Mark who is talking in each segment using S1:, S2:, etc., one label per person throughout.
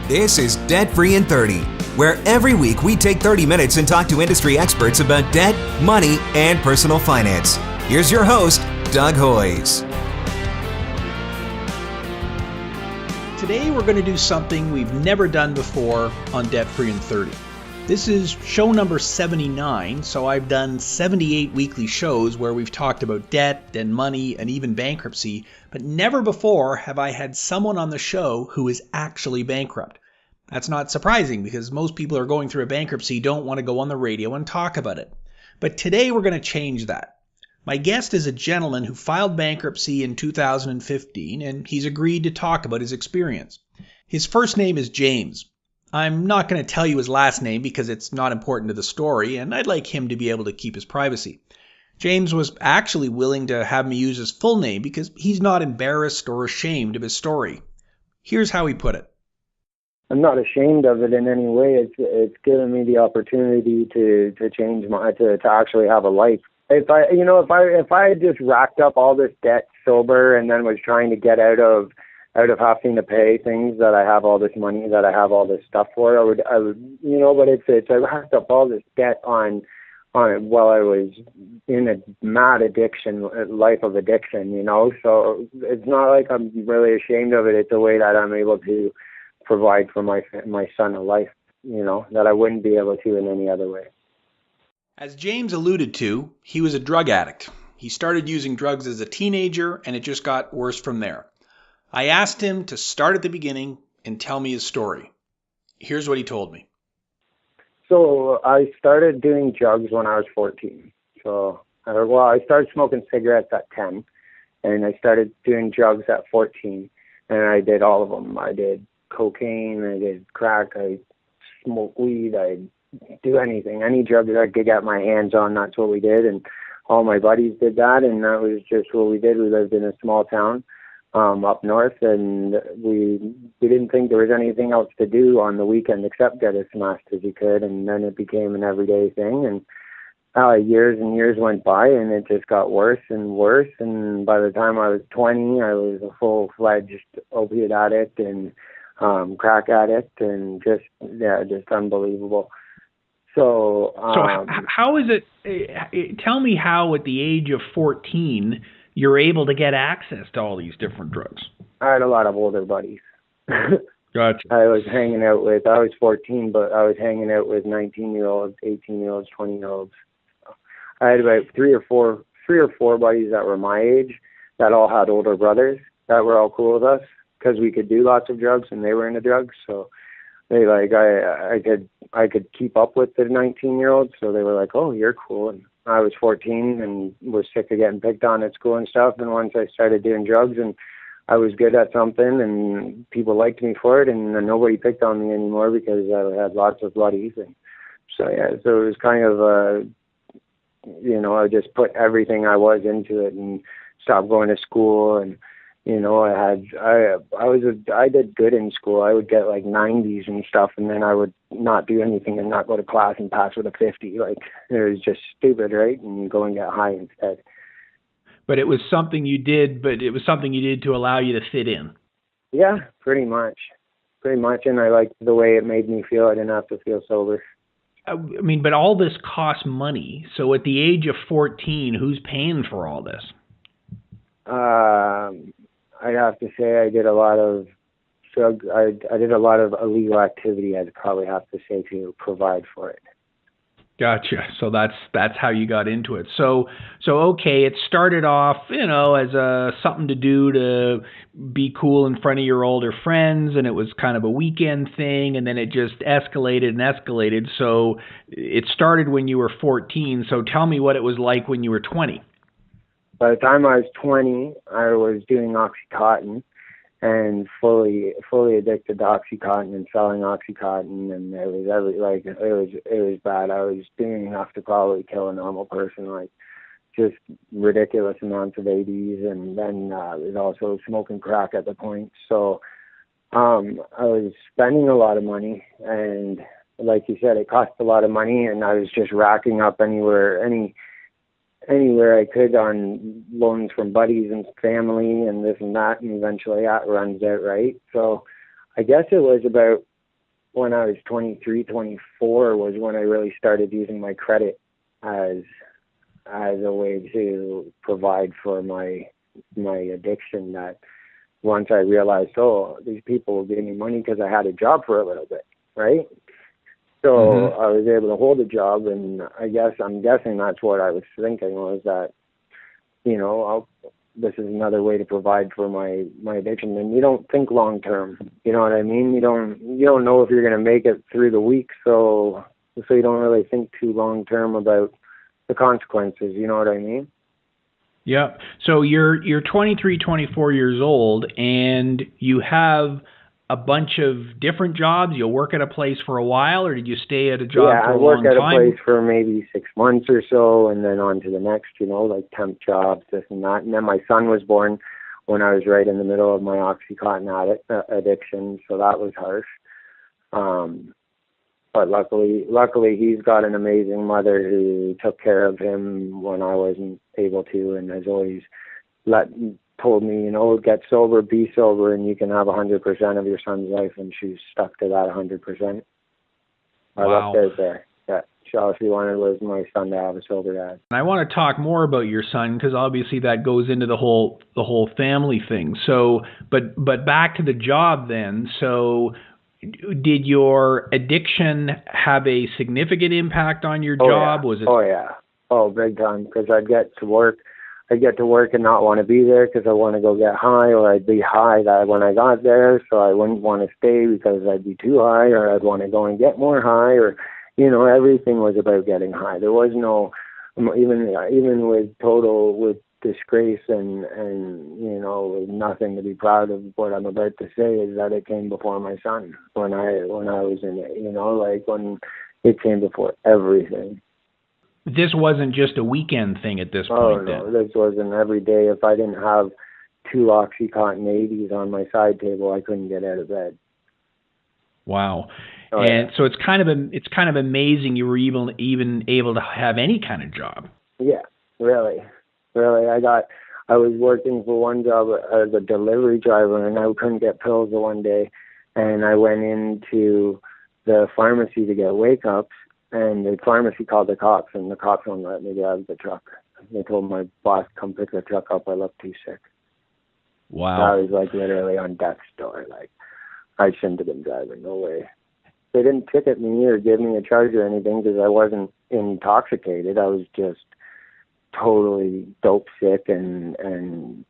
S1: This is Debt Free in 30, where every week we take 30 minutes and talk to industry experts about debt, money, and personal finance. Here's your host, Doug Hoyes.
S2: Today we're going to do something we've never done before on Debt Free in 30. This is show number 79, so I've done 78 weekly shows where we've talked about debt and money and even bankruptcy, but never before have I had someone on the show who is actually bankrupt. That's not surprising because most people who are going through a bankruptcy don't want to go on the radio and talk about it. But today we're going to change that. My guest is a gentleman who filed bankruptcy in 2015, and he's agreed to talk about his experience. His first name is James. I'm not going to tell you his last name because it's not important to the story, and I'd like him to be able to keep his privacy. James was actually willing to have me use his full name because he's not embarrassed or ashamed of his story. Here's how he put it.
S3: I'm not ashamed of it in any way. It's given me the opportunity to change to actually have a life. If I had just racked up all this debt sober and then was trying to get out of having to pay things that I have all this money, that I have all this stuff for, I would, but I racked up all this debt on while I was in a mad addiction, life of addiction, so it's not like I'm really ashamed of it. It's a way that I'm able to provide for my son a life, that I wouldn't be able to in any other way.
S2: As James alluded to, he was a drug addict. He started using drugs as a teenager, and it just got worse from there. I asked him to start at the beginning and tell me his story. Here's what he told me. So
S3: I started doing drugs when I was 14. I started smoking cigarettes at 10, and I started doing drugs at 14, and I did all of them. I did cocaine, I did crack, I smoked weed, I do anything, any drug that I could get my hands on. That's what we did, and all my buddies did that, and that was just what we did. We lived in a small town up north, and we didn't think there was anything else to do on the weekend except get as smashed as you could, and then it became an everyday thing, and years and years went by, and it just got worse and worse, and by the time I was 20, I was a full-fledged opiate addict and crack addict, and just unbelievable. So
S2: how is it, tell me how at the age of 14 you're able to get access to all these different drugs?
S3: I had a lot of older buddies.
S2: Gotcha.
S3: I was 14, but I was hanging out with 19-year-olds, 18-year-olds, 20-year-olds. I had about three or four buddies that were my age that all had older brothers that were all cool with us because we could do lots of drugs and they were into drugs. So they I could keep up with the 19-year-olds. So they were like, "Oh, you're cool." And I was 14 and was sick of getting picked on at school and stuff. And once I started doing drugs and I was good at something and people liked me for it, and nobody picked on me anymore because I had lots of buddies. And so it was kind of I just put everything I was into it and stopped going to school. And I did good in school. I would get like 90s and stuff, and then I would not do anything and not go to class and pass with a 50. Like, it was just stupid, right? And you go and get high instead.
S2: But it was something you did, to allow you to fit in.
S3: Yeah, pretty much. And I liked the way it made me feel. I didn't have to feel sober.
S2: But all this costs money. So at the age of 14, who's paying for all this?
S3: I'd have to say I did a lot of illegal activity. I'd probably have to say to provide for it.
S2: Gotcha. So that's how you got into it. So okay, it started off, as something to do to be cool in front of your older friends, and it was kind of a weekend thing, and then it just escalated. So it started when you were 14. So tell me what it was like when you were 20.
S3: By the time I was 20, I was doing Oxycontin and fully addicted to Oxycontin and selling Oxycontin, and it was bad. I was doing enough to probably kill a normal person, like just ridiculous amounts of ADs, and then I was also smoking crack at the point. So I was spending a lot of money, and like you said, it cost a lot of money, and I was just racking up anywhere I could on loans from buddies and family and this and that, and eventually that runs out, right? So I guess it was about when I was 23, 24 was when I really started using my credit as a way to provide for my addiction. That once I realized, oh, these people will give me money because I had a job for a little bit, right? So I was able to hold a job, and I'm guessing that's what I was thinking, was that, this is another way to provide for my addiction. And you don't think long term, you know what I mean? You don't know if you're going to make it through the week, so you don't really think too long term about the consequences, you know what I mean?
S2: Yeah. So you're 23, 24 years old, and you have a bunch of different jobs. You'll work at a place for a while, or did you stay at a job for a long time?
S3: Yeah, I worked at a place for maybe 6 months or so, and then on to the next, like temp jobs, this and that. And then my son was born when I was right in the middle of my Oxycontin addiction, so that was harsh. But luckily he's got an amazing mother who took care of him when I wasn't able to, and has always told me, get sober, be sober, and you can have 100% of your son's life, and she's stuck to that 100%. I left it there. Yeah, all she wanted was my son to have a sober dad.
S2: And I want to talk more about your son, because obviously that goes into the whole family thing. So, but back to the job then. So, did your addiction have a significant impact on your job?
S3: Yeah.
S2: Was it?
S3: Oh yeah. Oh, big time. Because I'd get to work and not want to be there because I want to go get high, or I'd be high when I got there, so I wouldn't want to stay because I'd be too high, or I'd want to go and get more high, or everything was about getting high. There was no, even with disgrace and with nothing to be proud of. What I'm about to say is that it came before my son when I was in it. When it came before everything.
S2: This wasn't just a weekend thing at this point.
S3: Oh no, this wasn't every day. If I didn't have 2 Oxycontin 80s on my side table, I couldn't get out of bed.
S2: Wow.
S3: Oh,
S2: and so it's kind of amazing you were even able to have any kind of job.
S3: Yeah, really. I was working for one job as a delivery driver, and I couldn't get pills one day, and I went into the pharmacy to get wake ups, and the pharmacy called the cops, and the cops wouldn't let me drive the truck. They told my boss, come pick the truck up, I look too sick.
S2: Wow.
S3: I was literally on death's door. I shouldn't have been driving, no way. They didn't ticket me or give me a charge or anything because I wasn't intoxicated. I was just totally dope sick and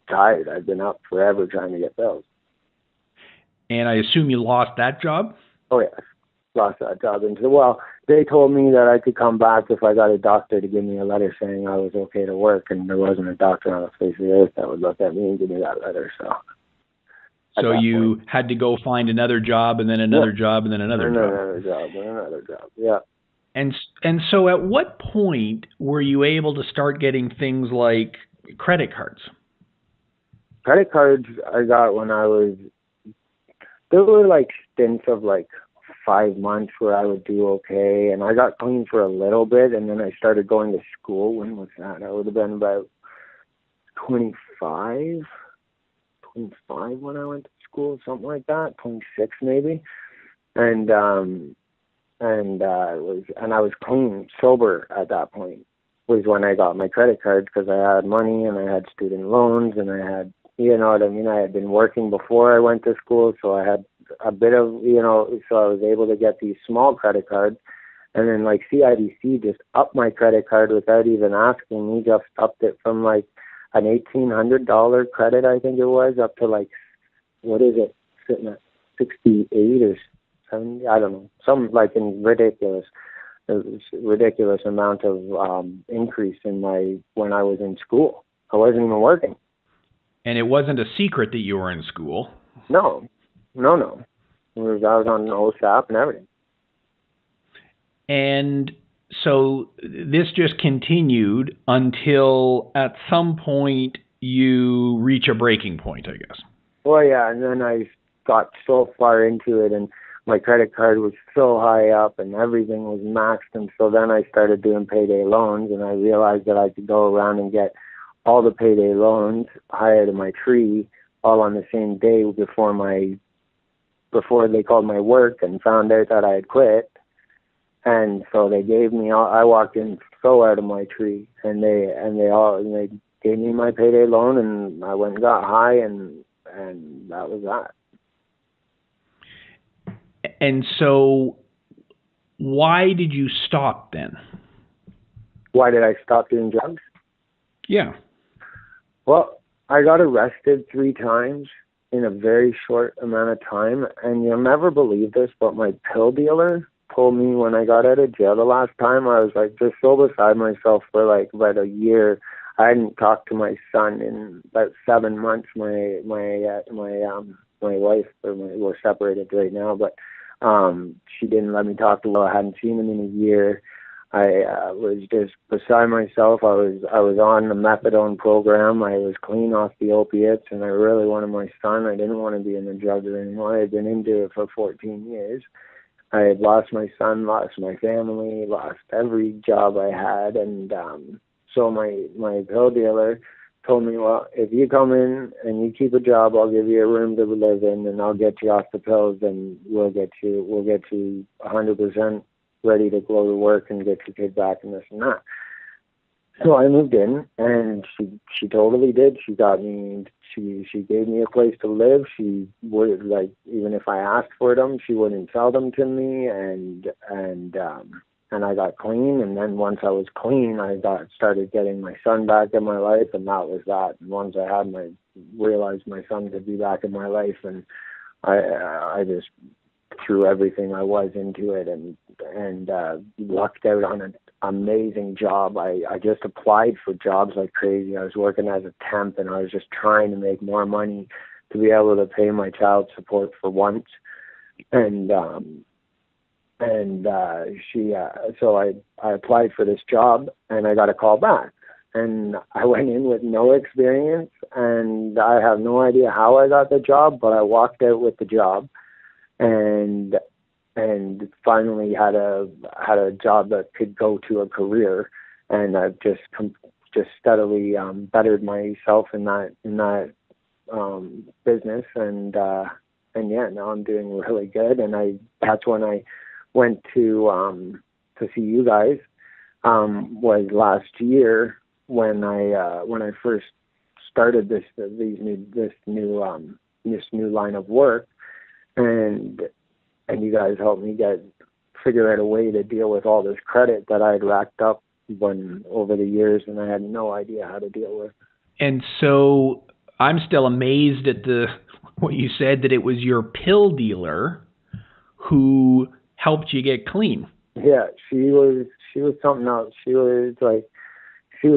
S3: tired. I've been up forever trying to get pills.
S2: And I assume you lost that job?
S3: Oh, yeah. Lost that job. And they told me that I could come back if I got a doctor to give me a letter saying I was okay to work, and there wasn't a doctor on the face of the earth that would look at me and give me that letter. So you
S2: had to go find another job, and then another job, and then another
S3: job. Yeah.
S2: And so at what point were you able to start getting things like credit cards?
S3: Credit cards I got when there were stints of 5 months where I would do okay, and I got clean for a little bit, and then I started going to school. When was that? I would have been about 25 when I went to school, something like that, 26 maybe. And I was clean, sober at that point, was when I got my credit card, because I had money and I had student loans, and I had, you know what I mean, I had been working before I went to school, so I had a bit of, so I was able to get these small credit cards. And then CIBC just upped my credit card without even asking me, just upped it from an $1,800 credit, I think it was, up to what is it, sitting at 68 or 70, I don't know, some ridiculous amount of increase in when I was in school. I wasn't even working.
S2: And it wasn't a secret that you were in school.
S3: No. I was on OSAP and everything.
S2: And so this just continued until at some point you reach a breaking point, I guess.
S3: Well, yeah, and then I got so far into it, and my credit card was so high up, and everything was maxed, and so then I started doing payday loans, and I realized that I could go around and get all the payday loans higher to my tree all on the same day before my before they called my work and found out that I had quit. And so they gave me all, I walked in so out of my tree, and they gave me my payday loan, and I went and got high, and that was that.
S2: And so why did you stop then?
S3: Why did I stop doing drugs?
S2: Yeah.
S3: Well, I got arrested 3 times in a very short amount of time, and you'll never believe this, but my pill dealer told me when I got out of jail the last time, I was like just so beside myself for like about a year. I hadn't talked to my son in about 7 months. My wife, we're separated right now, but she didn't let me talk to her. I hadn't seen him in a year. I was just beside myself. I was on the methadone program. I was clean off the opiates, and I really wanted my son. I didn't want to be in the drugs anymore. I had been into it for 14 years. I had lost my son, lost my family, lost every job I had, and so my pill dealer told me, well, if you come in and you keep a job, I'll give you a room to live in, and I'll get you off the pills, and we'll get you 100% ready to go to work and get your kid back and this and that. So I moved in, and she totally did. She got me. She gave me a place to live. She would, like, even if I asked for them, she wouldn't sell them to me, and I got clean. And then once I was clean, I started getting my son back in my life, and that was that. And once I had realized my son could be back in my life, and I just threw everything I was into it, and lucked out on an amazing job. I just applied for jobs like crazy. I was working as a temp, and I was just trying to make more money to be able to pay my child support for once. So I applied for this job, and I got a call back. And I went in with no experience, and I have no idea how I got the job, but I walked out with the job, and finally had a job that could go to a career, and I've just steadily bettered myself in that business, and yeah, now I'm doing really good. And that's when I went to see you guys, was last year when I first started this new line of work, and you guys helped me figure out a way to deal with all this credit that I had racked up over the years, and I had no idea how to deal with.
S2: And so I'm still amazed at what you said, that it was your pill dealer who helped you get clean.
S3: Yeah, she was something else. She was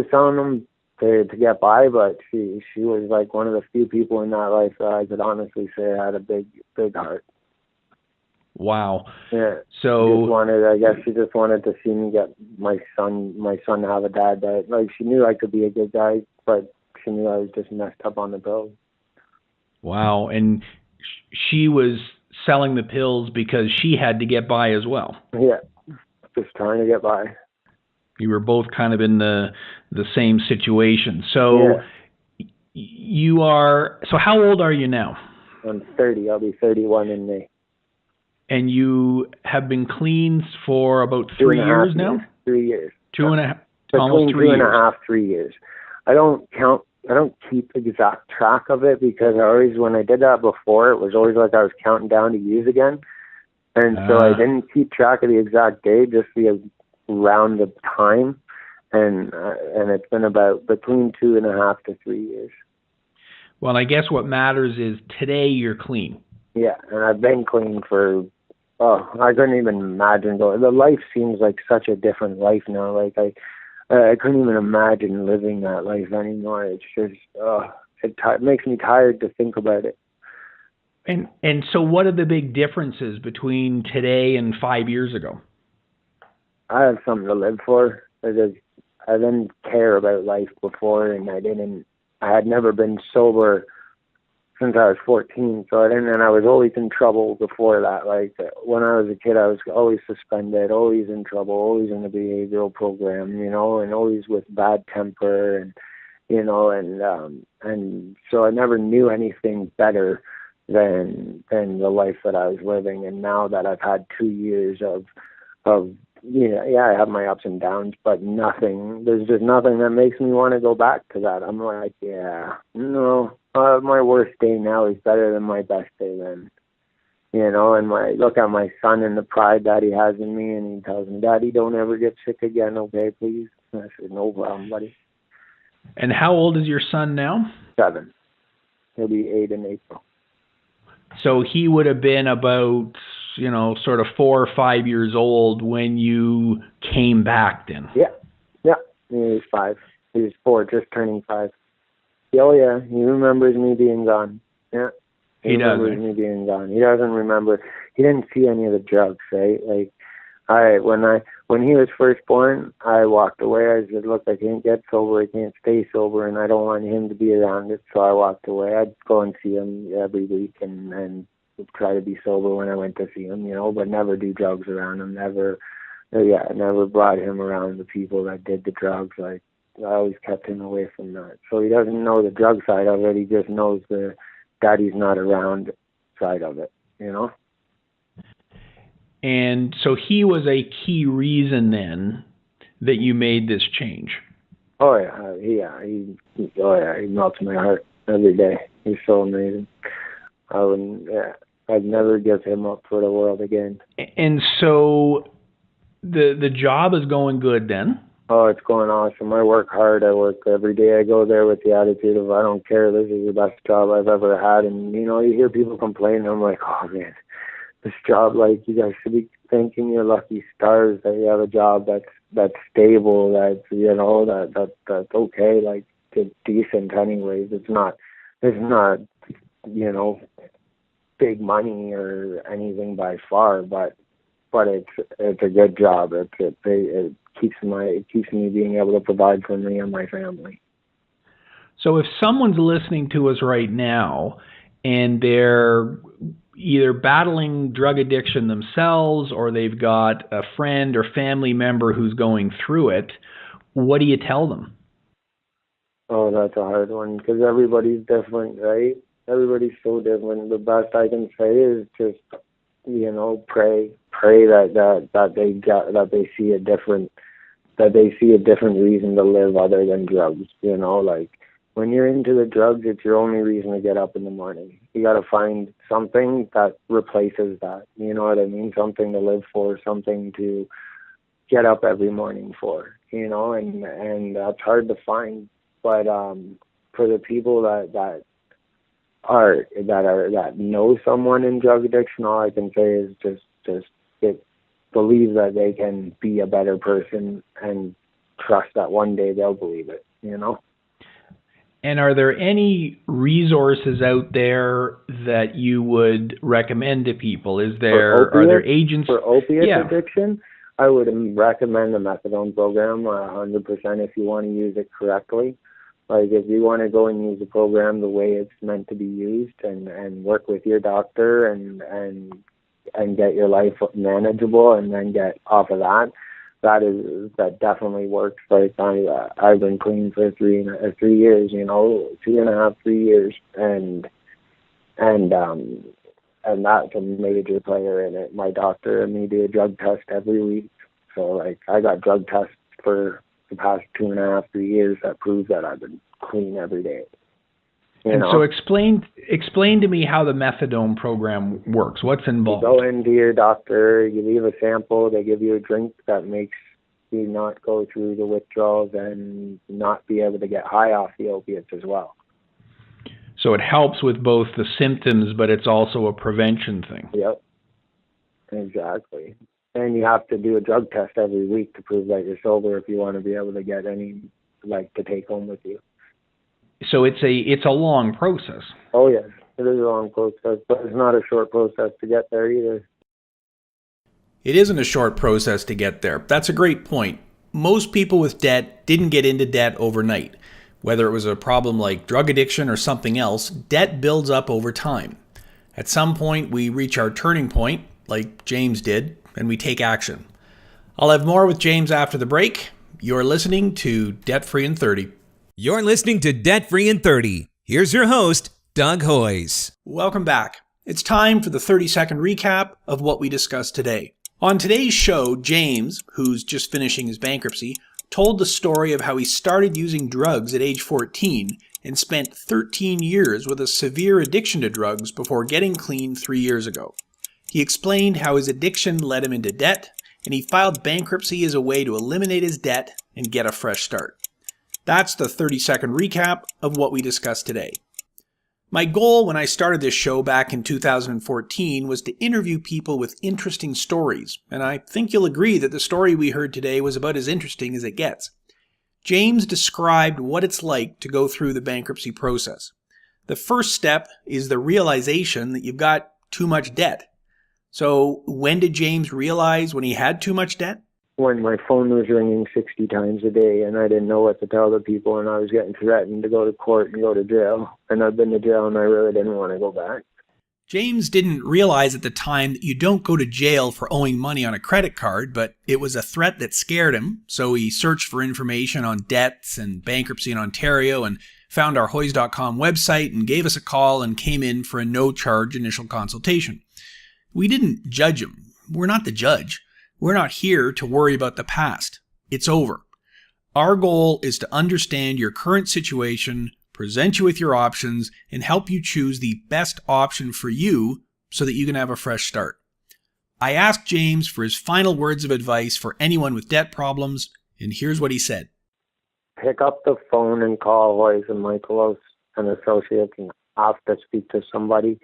S3: selling them to get by, but she was like one of the few people in that life that I could honestly say had a big heart.
S2: Wow.
S3: Yeah.
S2: So
S3: she just wanted to see me get my son to have a dad that, like, she knew I could be a good guy, but she knew I was just messed up on the pills.
S2: Wow. And she was selling the pills because she had to get by as well.
S3: Yeah. Just trying to get by.
S2: You were both kind of in the same situation. So
S3: yeah.
S2: So how old are you now?
S3: I'm 30. I'll be 31 in May.
S2: And you have been clean for about 3 years now?
S3: 3 years.
S2: Almost 3 years.
S3: 2.5, 3 years. I don't keep exact track of it, because when I did that before, it was always like I was counting down to use again. And so I didn't keep track of the exact day, just the round of time. And it's been about between 2.5 to 3 years.
S2: Well, I guess what matters is today you're clean.
S3: Yeah, and I've been clean for, I couldn't even imagine going. The life seems like such a different life now. Like I couldn't even imagine living that life anymore. It's just, it makes me tired to think about it.
S2: And so what are the big differences between today and 5 years ago?
S3: I have something to live for. I didn't care about life before, and I had never been sober since I was 14, so and I was always in trouble before that. Like, when I was a kid, I was always suspended, always in trouble, always in the behavioral program, and always with bad temper, and so I never knew anything better the life that I was living. And now that I've had 2 years of I have my ups and downs, but there's just nothing that makes me want to go back to that. I'm like, no, my worst day now is better than my best day then. And I look at my son and the pride that he has in me, and he tells me, Daddy, don't ever get sick again, okay, please? And I said, no problem, buddy.
S2: And how old is your son now?
S3: 7. He'll be 8 in April.
S2: So he would have been about, sort of 4 or 5 years old when you came back then.
S3: Yeah. He was 5. He was 4, just turning 5. Oh, yeah. He remembers me being gone. Yeah.
S2: He does.
S3: Me being gone. He doesn't remember. He didn't see any of the drugs, right? Like, when he was first born, I walked away. I said, look, I can't get sober. I can't stay sober, and I don't want him to be around it. So I walked away. I'd go and see him every week and try to be sober when I went to see him, but never do drugs around him. Never brought him around the people that did the drugs. Like, I always kept him away from that. So he doesn't know the drug side of it. He just knows the daddy's not around side of it,
S2: And so he was a key reason then that you made this change.
S3: Oh yeah, he melts my heart every day. He's so amazing. I'd never give him up for the world again.
S2: And so the job is going good then?
S3: Oh, it's going awesome. I work hard. I work every day. I go there with the attitude of, I don't care. This is the best job I've ever had. And, you hear people complain. I'm like, oh, man, this job, like, you guys should be thanking your lucky stars that you have a job that's stable, that's, that's okay, like, it's decent anyways. It's not, big money or anything by far, but it's a good job. It keeps me being able to provide for me and my family.
S2: So if someone's listening to us right now and they're either battling drug addiction themselves or they've got a friend or family member who's going through it, what do you tell them?
S3: Oh, that's a hard one because everybody's different, right? Everybody's so different. The best I can say is just, pray that they see a different reason to live other than drugs. Like when you're into the drugs, it's your only reason to get up in the morning. You got to find something that replaces that. You know what I mean? Something to live for, something to get up every morning for. And that's hard to find. But for the people that know someone in drug addiction, all I can say is just believe that they can be a better person and trust that one day they'll believe it,
S2: And are there any resources out there that you would recommend to people? Are there agents
S3: for opiate addiction? I would recommend the methadone program 100% if you want to use it correctly. Like if you want to go and use the program the way it's meant to be used and work with your doctor and get your life manageable and then get off of that, that definitely works. Like I've been clean for 3 years, 2.5, 3 years, and that's a major player in it. My doctor and me do a drug test every week, so like I got drug tests for the past 2.5, 3 years that proves that I've been clean every day.
S2: So explain to me how the methadone program works. What's involved?
S3: You go into your doctor, you leave a sample, they give you a drink that makes you not go through the withdrawals and not be able to get high off the opiates as well.
S2: So it helps with both the symptoms, but it's also a prevention thing.
S3: Yep, exactly. And you have to do a drug test every week to prove that you're sober if you want to be able to get any, to take home with you.
S2: So it's a long process.
S3: Oh, yes. It is a long process, but it's not a short process to get there either.
S2: It isn't a short process to get there. That's a great point. Most people with debt didn't get into debt overnight. Whether it was a problem like drug addiction or something else, debt builds up over time. At some point, we reach our turning point, like James did, and we take action. I'll have more with James after the break. You're listening to Debt Free in 30.
S1: You're listening to Debt Free in 30. Here's your host, Doug Hoyes.
S2: Welcome back. It's time for the 30-second recap of what we discussed today. On today's show, James, who's just finishing his bankruptcy, told the story of how he started using drugs at age 14 and spent 13 years with a severe addiction to drugs before getting clean 3 years ago. He explained how his addiction led him into debt, and he filed bankruptcy as a way to eliminate his debt and get a fresh start. That's the 30-second recap of what we discussed today. My goal when I started this show back in 2014 was to interview people with interesting stories, and I think you'll agree that the story we heard today was about as interesting as it gets. James described what it's like to go through the bankruptcy process. The first step is the realization that you've got too much debt. So when did James realize when he had too much debt?
S3: When my phone was ringing 60 times a day and I didn't know what to tell the people, and I was getting threatened to go to court and go to jail. And I've been to jail and I really didn't want to go back.
S2: James didn't realize at the time that you don't go to jail for owing money on a credit card, but it was a threat that scared him. So he searched for information on debts and bankruptcy in Ontario and found our Hoyes.com website and gave us a call and came in for a no-charge initial consultation. We didn't judge him. We're not the judge. We're not here to worry about the past. It's over. Our goal is to understand your current situation, present you with your options, and help you choose the best option for you so that you can have a fresh start. I asked James for his final words of advice for anyone with debt problems, and here's what he said.
S3: Pick up the phone and call Hoyes and Michaelos and Associates and ask to speak to somebody,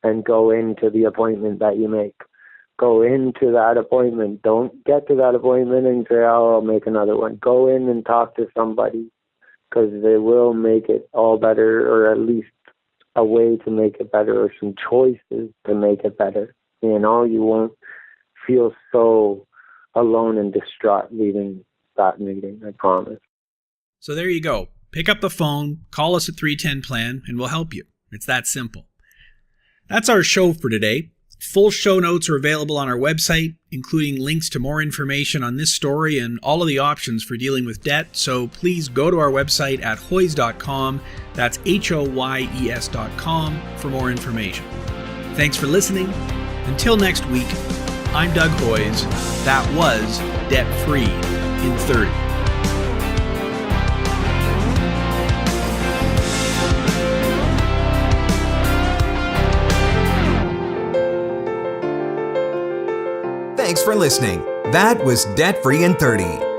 S3: and go into the appointment that you make. Go into that appointment. Don't get to that appointment and say, oh, I'll make another one. Go in and talk to somebody, because they will make it all better, or at least a way to make it better, or some choices to make it better. You know, you won't feel so alone and distraught leaving that meeting, I promise.
S2: So there you go. Pick up the phone, call us at 310-PLAN, and we'll help you. It's that simple. That's our show for today. Full show notes are available on our website, including links to more information on this story and all of the options for dealing with debt. So please go to our website at hoyes.com. That's HOYES.com for more information. Thanks for listening. Until next week, I'm Doug Hoyes. That was Debt Free in 30.
S1: Thanks for listening. That was Debt Free in 30.